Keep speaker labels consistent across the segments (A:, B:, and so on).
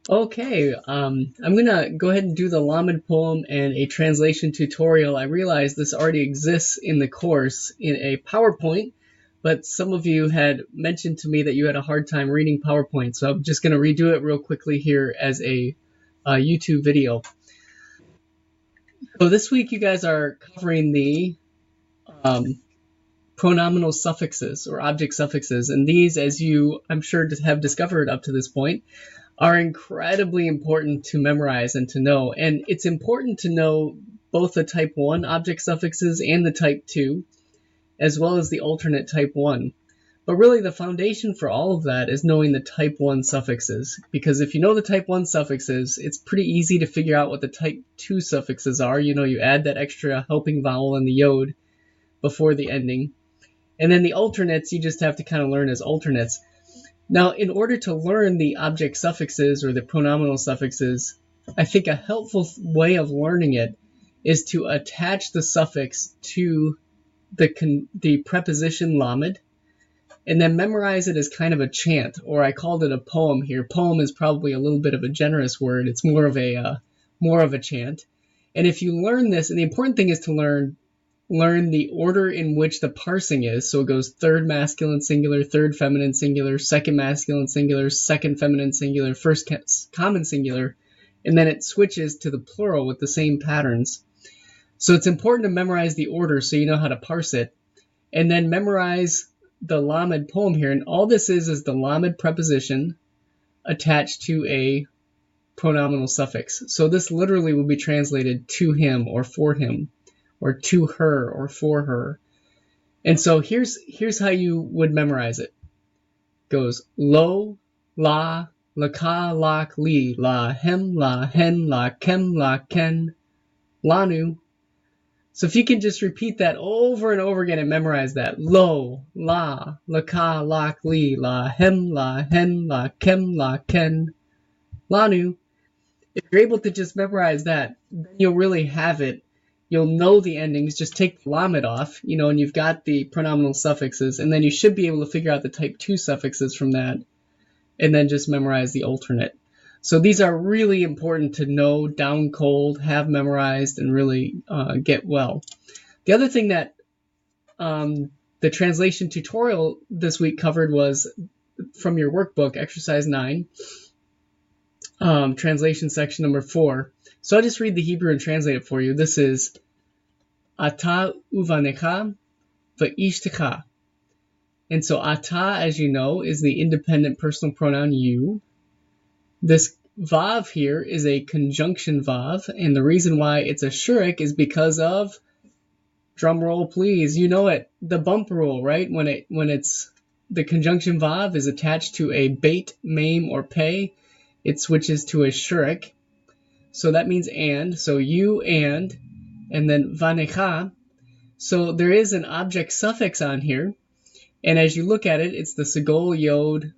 A: Okay, I'm gonna go ahead and do the Lamed poem and a translation tutorial. I realize this already exists in the course in a PowerPoint, but some of you had mentioned to me that you had a hard time reading PowerPoint, so I'm just gonna redo it real quickly here as a YouTube video. So this week you guys are covering the um, pronominal suffixes or object suffixes, and these, as you I'm sure have discovered up to this point, are incredibly important to memorize and to know. And it's important to know both the type 1 object suffixes and the type 2, as well as the alternate type 1. But really, the foundation for all of that is knowing the type 1 suffixes. Because if you know the type 1 suffixes, it's pretty easy to figure out what the type 2 suffixes are. You add that extra helping vowel in the yod before the ending. And then the alternates, you just have to kind of learn as alternates. Now, in order to learn the object suffixes or the pronominal suffixes, I think a helpful way of learning it is to attach the suffix to the preposition lamed, and then memorize it as kind of a chant, or I called it a poem here. Poem is probably a little bit of a generous word. It's more of a chant. And if you learn this, and the important thing is to learn the order in which the parsing is. So it goes third masculine singular, third feminine singular, second masculine singular, second feminine singular, first common singular, and then it switches to the plural with the same patterns. So it's important to memorize the order so you know how to parse it, and then memorize the Lamed poem here. And all this is the Lamed preposition attached to a pronominal suffix. So this literally will be translated to him or for him, or to her or for her. And so here's how you would memorize it. It goes lo, la, laka, lak, li, la, hem, la, hen, la, kem, la, ken, lanu. So if you can just repeat that over and over again and memorize that. Lo, la, laka, lak, li, la, hem, la, hen, la, kem, la, ken, lanu. If you're able to just memorize that, then you'll really have it. You'll know the endings. Just take the lamed off, and you've got the pronominal suffixes, and then you should be able to figure out the type 2 suffixes from that, and then just memorize the alternate. So these are really important to know down cold, have memorized, and really get well. The other thing that the translation tutorial this week covered was from your workbook, exercise 9, translation section number 4. So I'll just read the Hebrew and translate it for you. This is Ata uvanecha va'ishtecha. And so ata, as you know, is the independent personal pronoun you. This vav here is a conjunction vav, and the reason why it's a shurik is because of, drum roll please, you know it, the bump rule, right? When it's the conjunction vav is attached to a bait, meme, or pay, it switches to a shurik. So that means and. So you and then vanecha. So there is an object suffix on here, and as you look at it, it's the segol yod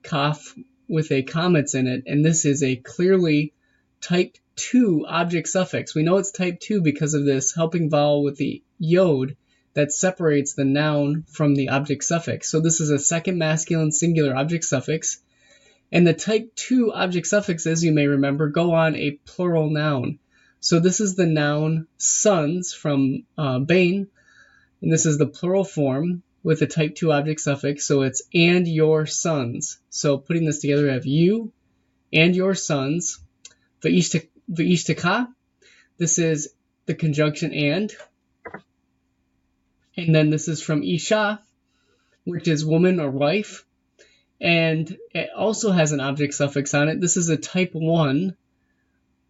A: kaf with a comets in it, and this is a clearly type 2 object suffix. We know it's type 2 because of this helping vowel with the yod that separates the noun from the object suffix. So this is a second masculine singular object suffix, and the type 2 object suffixes, you may remember, go on a plural noun. So this is the noun sons from Bain, and this is the plural form with a type 2 object suffix, so it's and your sons. So putting this together, we have you and your sons. V'ishteka, this is the conjunction and then this is from isha, which is woman or wife, and it also has an object suffix on it. This is a type 1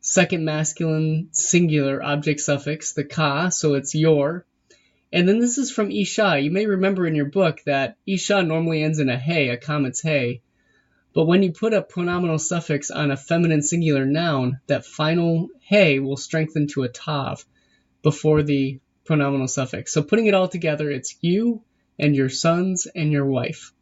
A: second masculine singular object suffix, the ka, so it's your. And then this is from isha. You may remember in your book that isha normally ends in a hey, a comets hey. But when you put a pronominal suffix on a feminine singular noun, that final hey will strengthen to a tav before the pronominal suffix. So putting it all together, it's you and your sons and your wife.